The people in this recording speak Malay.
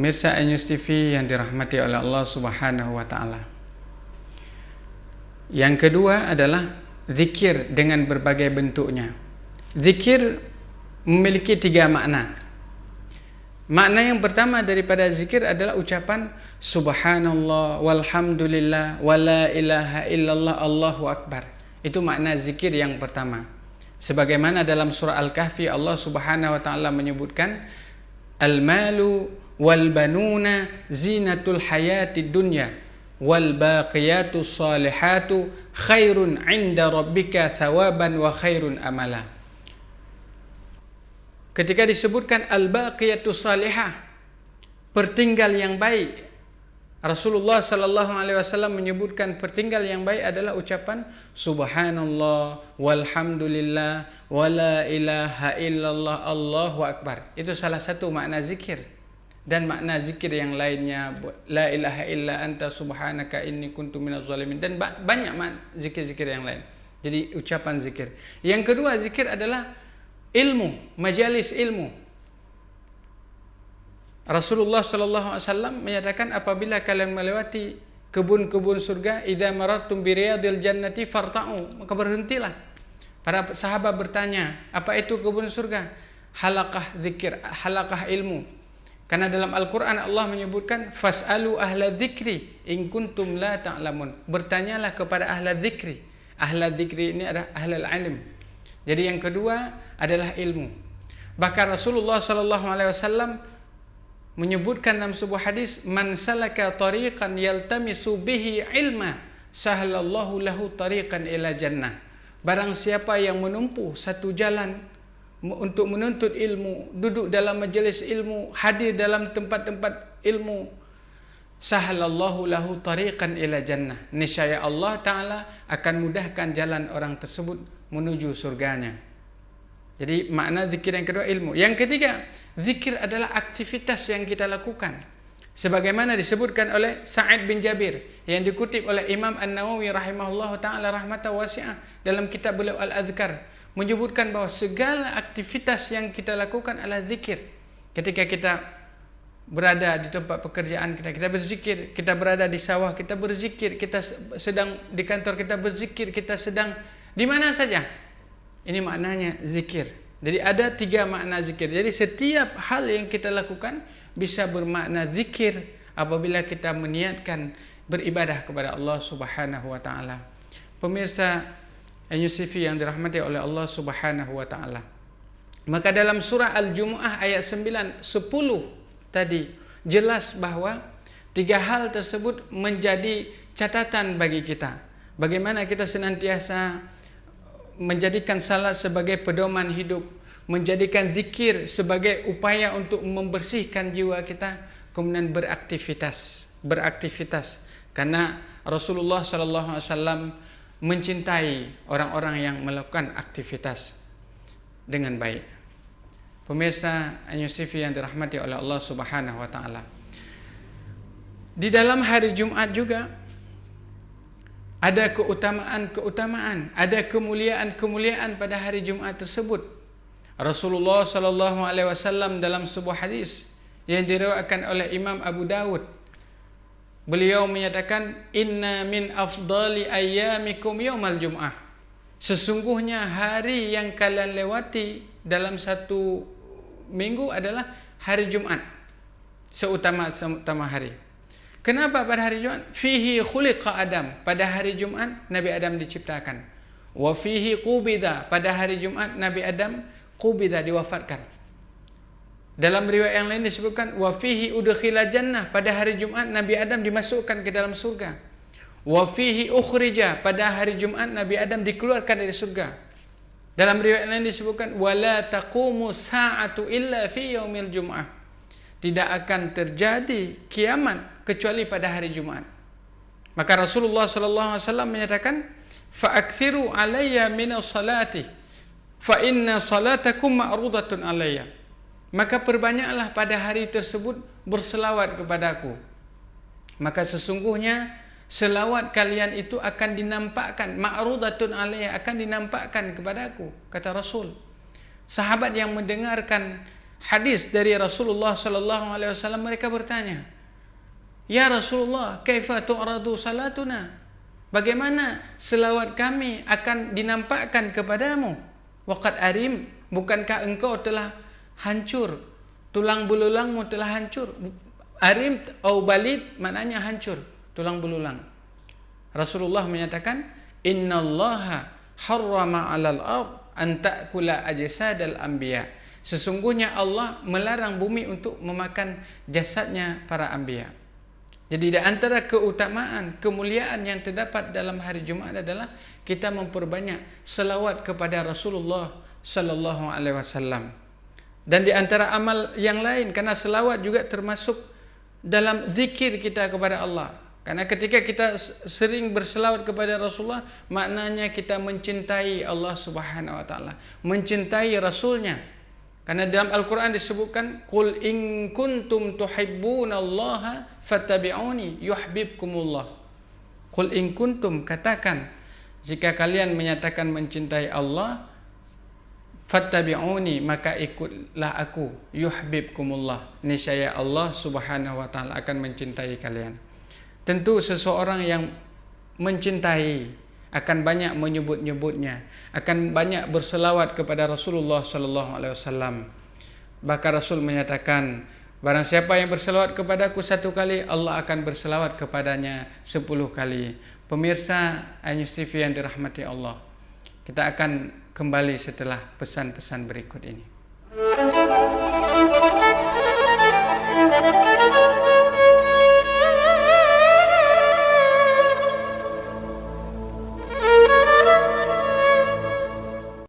Pemirsa News TV yang dirahmati oleh Allah Subhanahu wa taala. Yang kedua adalah zikir dengan berbagai bentuknya. Zikir memiliki 3 makna. Makna yang pertama daripada zikir adalah ucapan subhanallah walhamdulillah wala ilaha illallah Allahu akbar. Itu makna zikir yang pertama. Sebagaimana dalam surah Al-Kahfi Allah Subhanahu wa taala menyebutkan al-malu wal banuna zinatul hayatid dunya wal baqiyatus salihatu khairun 'inda rabbika thawaban wa khairun amala. Ketika disebutkan al-baqiyatus salihah, pertinggal yang baik, Rasulullah sallallahu alaihi wasallam menyebutkan pertinggal yang baik adalah ucapan subhanallah walhamdulillah wala ilaha illallah Allahu akbar. Itu salah satu makna zikir. Dan makna zikir yang lainnya la ilaha illa anta subhanaka inni kuntu minaz zalimin, dan banyak zikir-zikir yang lain. Jadi ucapan zikir. Yang kedua zikir adalah ilmu, majalis ilmu. Rasulullah sallallahu alaihi wasallam menyatakan apabila kalian melewati kebun-kebun surga, idza marartum bi riyadil jannati farta'u, maka berhentilah. Para sahabat bertanya, apa itu kebun surga? Halaqah zikir, halaqah ilmu. Karena dalam Al-Quran Allah menyebutkan fas'alu ahla dzikri in kuntum la ta'lamun. Bertanyalah kepada ahla dzikri. Ahla dzikri ini adalah ahlul ilm. Jadi yang kedua adalah ilmu. Bahkan Rasulullah sallallahu alaihi wasallam menyebutkan dalam sebuah hadis, man salaka tariqan yaltamisu bihi ilma sahhalallahu lahu tariqan ila jannah. Barang siapa yang menempuh satu jalan untuk menuntut ilmu, duduk dalam majelis ilmu, hadir dalam tempat-tempat ilmu, sahhalallahu lahu tariqan ila jannah. Niscaya Allah Ta'ala akan mudahkan jalan orang tersebut menuju surganya. Jadi makna zikir yang kedua ilmu. Yang ketiga, zikir adalah aktivitas yang kita lakukan. Sebagaimana disebutkan oleh Sa'id bin Jabir yang dikutip oleh Imam An-Nawawi rahimahullahu ta'ala rahmatan wasi'ah dalam kitab beliau Al-Adhkar, menyebutkan bahwa segala aktivitas yang kita lakukan adalah zikir. Ketika kita berada di tempat pekerjaan kita, kita berzikir. Kita berada di sawah, kita berzikir. Kita sedang di kantor, kita berzikir. Kita sedang di mana saja. Ini maknanya zikir. Jadi ada 3 makna zikir. Jadi setiap hal yang kita lakukan bisa bermakna zikir apabila kita meniatkan beribadah kepada Allah Subhanahu wa taala. Pemirsa News TV yang dirahmati oleh Allah Subhanahu wa taala. Maka dalam surah Al-Jumu'ah ayat 9, 10 tadi jelas bahwa 3 hal tersebut menjadi catatan bagi kita. Bagaimana kita senantiasa menjadikan salat sebagai pedoman hidup, menjadikan zikir sebagai upaya untuk membersihkan jiwa kita, kemudian beraktivitas. Karena Rasulullah sallallahu alaihi wasallam mencintai orang-orang yang melakukan aktivitas dengan baik. Pemirsa News TV yang dirahmati oleh Allah Subhanahu wa taala. Di dalam hari Jumat juga ada keutamaan, ada kemuliaan pada hari Jumat tersebut. Rasulullah sallallahu alaihi wasallam dalam sebuah hadis yang diriwayatkan oleh Imam Abu Dawud, beliau menyatakan, inna min afdali ayyamikum yaumal jum'ah. Sesungguhnya hari yang kalian lewati dalam satu minggu adalah hari Jumat. Seutama hari. Kenapa pada hari Jumat? Fihi khuliqa Adam. Pada hari Jumat Nabi Adam diciptakan. Wa fihi qubida. Pada hari Jumat Nabi Adam qubida, diwafatkan. Dalam riwayat yang lain disebutkan wa fihi udkhila jannah, pada hari Jumat Nabi Adam dimasukkan ke dalam surga. Wa fihi ukhrija, pada hari Jumat Nabi Adam dikeluarkan dari surga. Dalam riwayat lain disebutkan wala taqumu sa'atu illa fi yaumil jum'ah. Tidak akan terjadi kiamat kecuali pada hari Jumat. Maka Rasulullah sallallahu alaihi wasallam menyatakan fa'akthiru alayya minas salati fa inna salatakum ma'rudatun alayya. Maka perbanyaklah pada hari tersebut berselawat kepadaku. Maka sesungguhnya selawat kalian itu akan dinampakkan, ma'rudatun alayya, akan dinampakkan kepadaku, kata Rasul. Sahabat yang mendengarkan hadis dari Rasulullah sallallahu alaihi wasallam, mereka bertanya, "Ya Rasulullah, kaifa tu'radu salatuna?" Bagaimana selawat kami akan dinampakkan kepadamu? Waqad arim, bukankah engkau telah hancur? Tulang belulangmu telah hancur. Arim atau balid maknanya hancur, tulang belulang. Rasulullah menyatakan, "Innallaha harrama 'alal ard an ta'kula ajsadal anbiya." Sesungguhnya Allah melarang bumi untuk memakan jasadnya para anbiya. Jadi di antara keutamaan, kemuliaan yang terdapat dalam hari Jumaat adalah kita memperbanyak selawat kepada Rasulullah sallallahu alaihi wasallam. Dan di antara amal yang lain, karena selawat juga termasuk dalam zikir kita kepada Allah. Karena ketika kita sering berselawat kepada Rasulullah, maknanya kita mencintai Allah Subhanahu wa taala, mencintai Rasulnya. Karena dalam Al-Quran disebutkan, "Qul in kuntum tuhibbunallaha fattabi'uni yuhibbukumullah." Qul in kuntum, katakan jika kalian menyatakan mencintai Allah, fattabi'uni, maka ikutlah aku, yuhibbukumullah, niscaya Allah Subhanahu wa taala akan mencintai kalian. Tentu seseorang yang mencintai akan banyak menyebut-nyebutnya, akan banyak berselawat kepada Rasulullah sallallahu alaihi wasallam. Bahkan Rasul menyatakan, barang siapa yang berselawat kepadaku 1 kali, Allah akan berselawat kepadanya 10 kali. Pemirsa Ainus TV yang dirahmati Allah, kita akan kembali setelah pesan-pesan berikut ini.